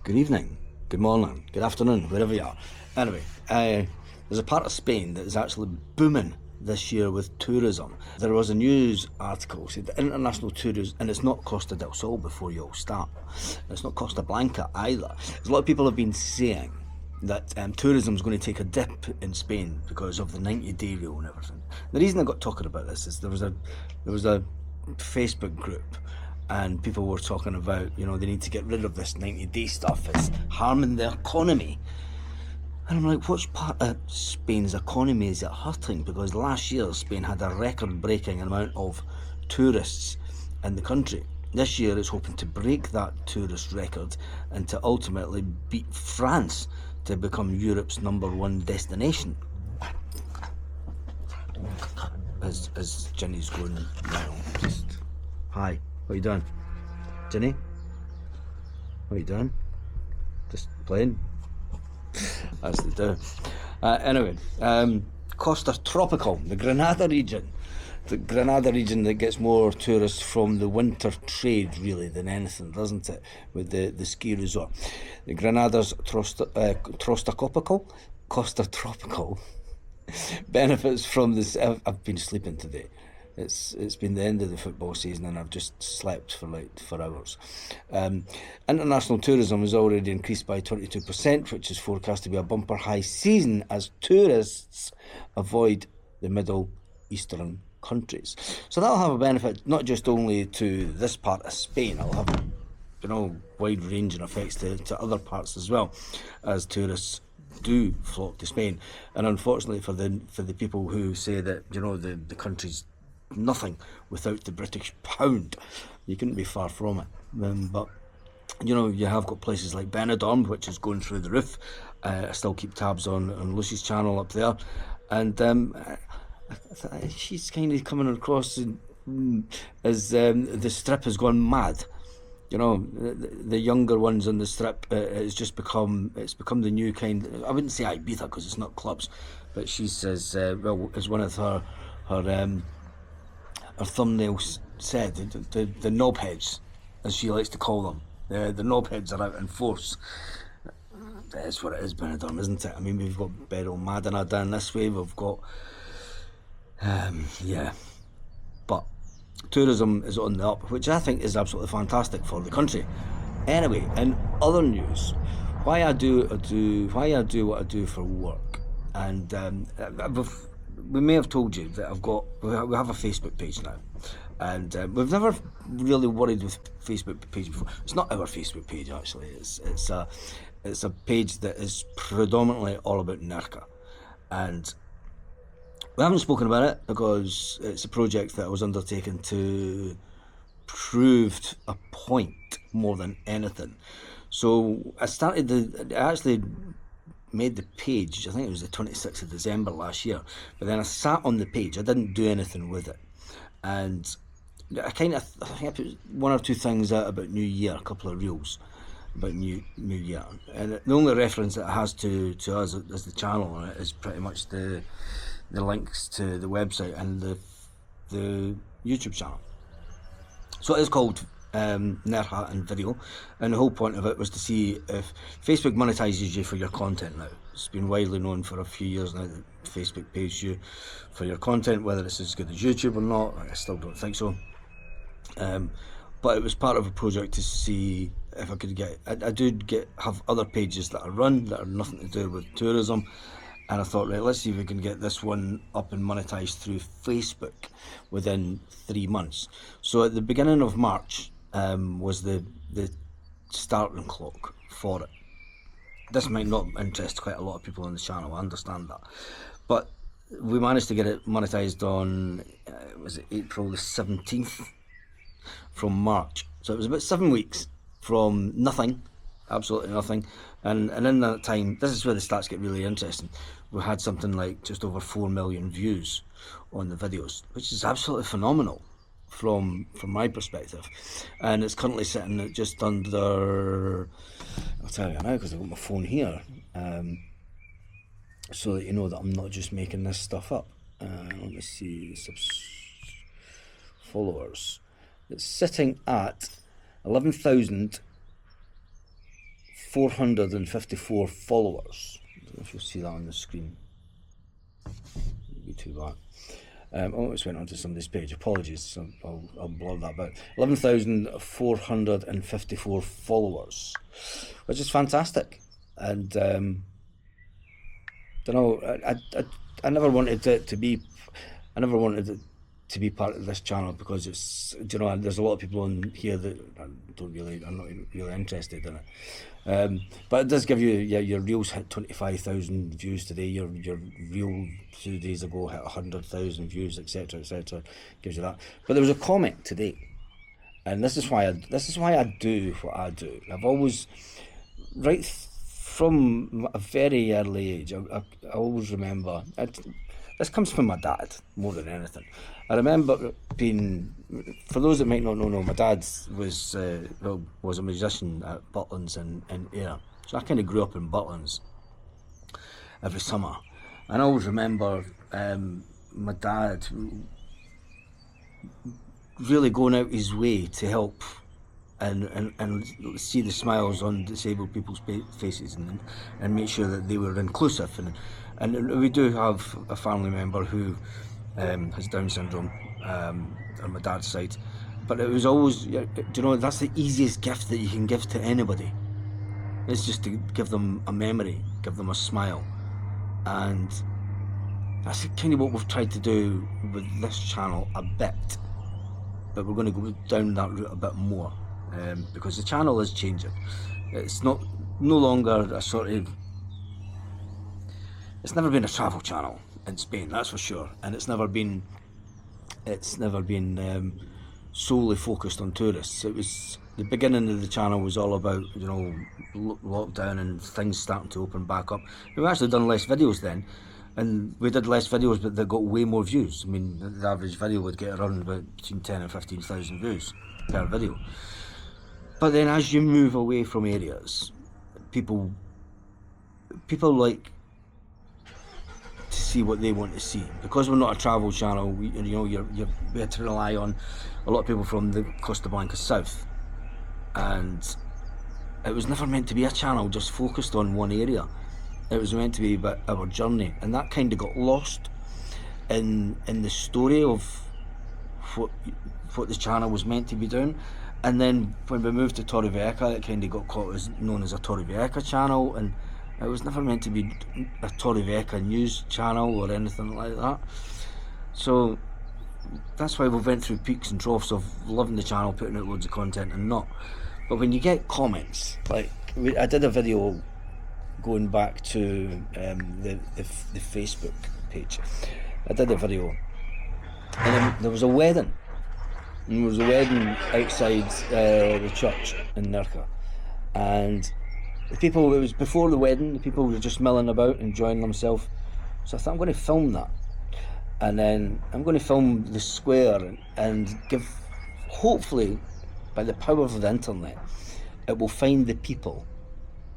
Good evening, good morning, good afternoon, wherever you are. Anyway, there's a part of Spain that is actually booming this year with tourism. There was a news article said that international tourism, and it's not Costa del Sol before you all start. It's not Costa Blanca either. A lot of people have been saying that tourism is going to take a dip in Spain because of the 90-day rule and everything. The reason I got talking about this is there was a Facebook group, and people were talking about, they need to get rid of this 90-day stuff. It's harming the economy. And I'm like, which part of Spain's economy is it hurting? Because last year Spain had a record-breaking amount of tourists in the country. This year it's hoping to break that tourist record and to ultimately beat France to become Europe's #1 destination. As Ginny's going now. Just, hi, what are you doing? Ginny? What are you doing? Just playing? As they do. Anyway, Costa Tropical, the Granada region. The Granada region that gets more tourists from the winter trade, really, than anything, doesn't it? With the ski resort. The Granada's Costa Tropical benefits from this. I've been sleeping today. It's been the end of the football season and I've just slept for hours. International tourism has already increased by 22%, which is forecast to be a bumper high season as tourists avoid the Middle Eastern countries. So that'll have a benefit not just only to this part of Spain, it'll have wide ranging effects to other parts as well, as tourists do flock to Spain. And unfortunately for the people who say that the country's nothing without the British pound, you couldn't be far from it. But you have got places like Benidorm, which is going through the roof. I still keep tabs on Lucy's channel up there, and she's kind of coming across as the strip has gone mad. The younger ones on the strip, it's become the new kind. I wouldn't say Ibiza because it's not clubs, but she says, as one of her thumbnails said, the knobheads, as she likes to call them, the knobheads are out in force. That is what it is, Benidorm, isn't it? I mean, we've got Beryl Madina down this way. We've got, but tourism is on the up, which I think is absolutely fantastic for the country. Anyway, in other news, why I do what I do for work, and we may have told you that we have a Facebook page now, and we've never really worried with Facebook page before. It's not our Facebook page actually. It's a page that is predominantly all about Nerca, and we haven't spoken about it because it's a project that I was undertaking to prove a point more than anything. So I actually made the page, I think it was the 26th of December last year, but then I sat on the page, I didn't do anything with it, and I think I put one or two things out about New Year, a couple of reels about New Year, and the only reference it has to us as the channel on it is pretty much the links to the website and the YouTube channel. So it is called Nerha and Video, and the whole point of it was to see if Facebook monetizes you for your content now. It's been widely known for a few years now that Facebook pays you for your content, whether it's as good as YouTube or not. I still don't think so. But it was part of a project to see if I could have other pages that I run that are nothing to do with tourism. And I thought, right, let's see if we can get this one up and monetized through Facebook within 3 months. So at the beginning of March was the starting clock for it. This might not interest quite a lot of people on the channel, I understand that. But we managed to get it monetized on, was it April the 17th from March. So it was about 7 weeks from nothing, absolutely nothing, and in that time, this is where the stats get really interesting. We had something like just over 4 million views on the videos, which is absolutely phenomenal from my perspective. And it's currently sitting at just under, I'll tell you now because I've got my phone here, so that you know that I'm not just making this stuff up. Let me see, followers. It's sitting at 11,000 454 followers. I don't know if you'll see that on the screen. Maybe too bad. Oh, it's went onto somebody's page. Apologies, so I'll blur that out. 11,454 followers, which is fantastic. And don't know. I never wanted it to be. I never wanted it to be part of this channel because it's. You know, there's a lot of people on here that I'm not really interested in it. But it does give you, your reels hit 25,000 views today. Your reel 2 days ago hit 100,000 views, etc., etc. Gives you that. But there was a comment today, and this is why I do what I do. I've always, right from a very early age, I always remember. This comes from my dad more than anything. I remember being, for those that might not know, my dad was a musician at Butlins in Ayr. So I kind of grew up in Butlins every summer. And I always remember my dad really going out his way to help and see the smiles on disabled people's faces and make sure that they were inclusive. And we do have a family member who has Down syndrome on my dad's side, but it was always, you know, that's the easiest gift that you can give to anybody. It's just to give them a memory, give them a smile, and that's kind of what we've tried to do with this channel a bit. But we're going to go down that route a bit more because the channel is changing. It's no longer a sort of. It's never been a travel channel in Spain, that's for sure, and it's never been solely focused on tourists. It was the beginning of the channel was all about, you know, lockdown and things starting to open back up. We've actually done less videos then, and we did less videos, but they got way more views. I mean, the average video would get around about between 10 and 15,000 views per video. But then, as you move away from areas, people like to see what they want to see. Because we're not a travel channel, we had to rely on a lot of people from the Costa Blanca south, and it was never meant to be a channel just focused on one area. It was meant to be about our journey, and that kind of got lost in the story of what the channel was meant to be doing. And then when we moved to Torrevieja, it kind of got caught as known as a Torrevieja channel, and it was never meant to be a Torrevieja news channel or anything like that. So that's why we went through peaks and troughs of loving the channel, putting out loads of content and not. But when you get comments, like I did a video going back to the Facebook page. I did a video, and then there was a wedding. And there was a wedding outside the church in Nerja, and the people, it was before the wedding, the people were just milling about, enjoying themselves. So I thought, I'm going to film that, and then I'm going to film the square and give, hopefully, by the power of the internet, it will find the people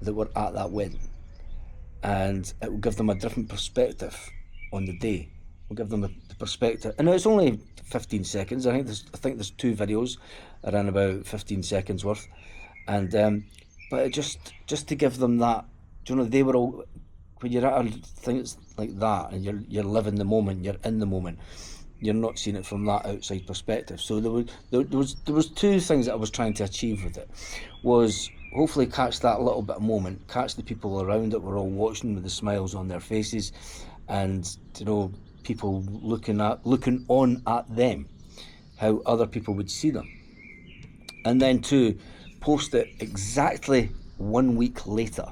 that were at that wedding, and it will give them a different perspective on the day. We'll give them the perspective, and it's only 15 seconds. I think there's 2 videos around about 15 seconds worth, and but just to give them that, you know, they were all, when you're at things like that and you're living the moment, you're in the moment, you're not seeing it from that outside perspective. So there was 2 things that I was trying to achieve with it, was hopefully catch that little bit of moment, catch the people around that were all watching with the smiles on their faces, and, you know, people looking on at them, how other people would see them. And then 2, post it exactly 1 week later.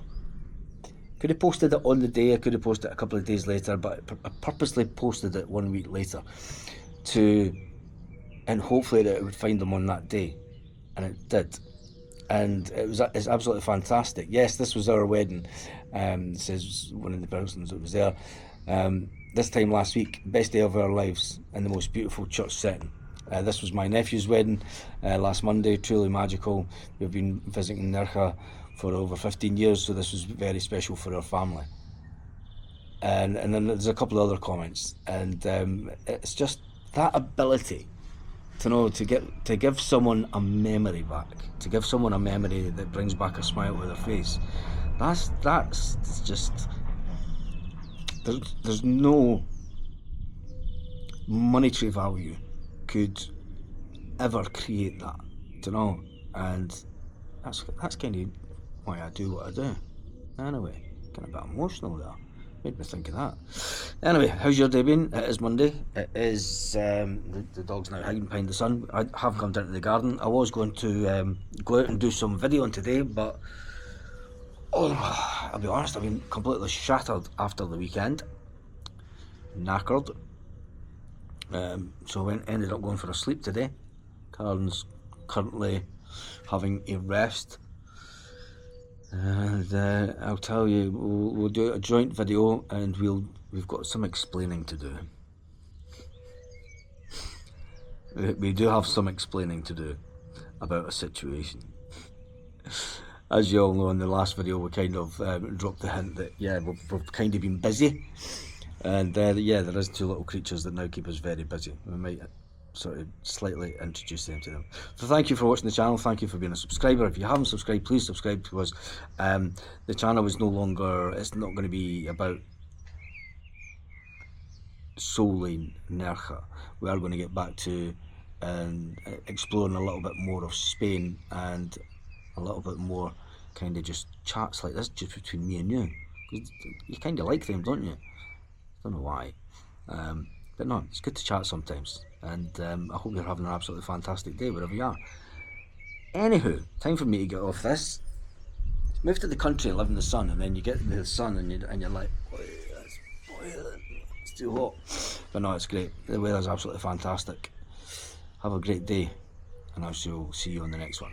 Could have posted it on the day, I could have posted it a couple of days later, but I purposely posted it 1 week later and hopefully that it would find them on that day, and it did. And it's absolutely fantastic. Yes, this was our wedding, says one of the persons that was there. This time last week, best day of our lives in the most beautiful church setting. This was my nephew's wedding last Monday, truly magical. We've been visiting Nerja for over 15 years, so this was very special for our family. And then there's a couple of other comments, and it's just that ability to know, to give someone a memory back, to give someone a memory that brings back a smile to their face. That's just, there's no monetary value could ever create that, you know, and that's kind of why I do what I do. Anyway, kind of a bit emotional there. Made me think of that. Anyway, how's your day been? It is Monday. It is, the dog's now hiding behind the sun. I have come down to the garden. I was going to go out and do some videoing today, but I'll be honest, I've been completely shattered after the weekend. Knackered. So I ended up going for a sleep today. Karen's currently having a rest. And I'll tell you, we'll do a joint video, and we've got some explaining to do. We do have some explaining to do about a situation. As you all know, in the last video we kind of dropped the hint that we've kind of been busy, and there is two little creatures that now keep us very busy. We might sort of slightly introduce them to them. So thank you for watching the channel, thank you for being a subscriber. If you haven't subscribed, please subscribe, because the channel is no longer, it's not going to be about solely Nerja. We are going to get back to exploring a little bit more of Spain, and a little bit more kind of just chats like this just between me and you. You kind of like them, don't you? Don't know why. But no, it's good to chat sometimes, and I hope you're having an absolutely fantastic day wherever you are. Anywho, time for me to get off this. Move to the country and live in the sun, and then you get the sun and you're like, it's too hot. But no, it's great. The weather's absolutely fantastic. Have a great day, and I shall see you on the next one.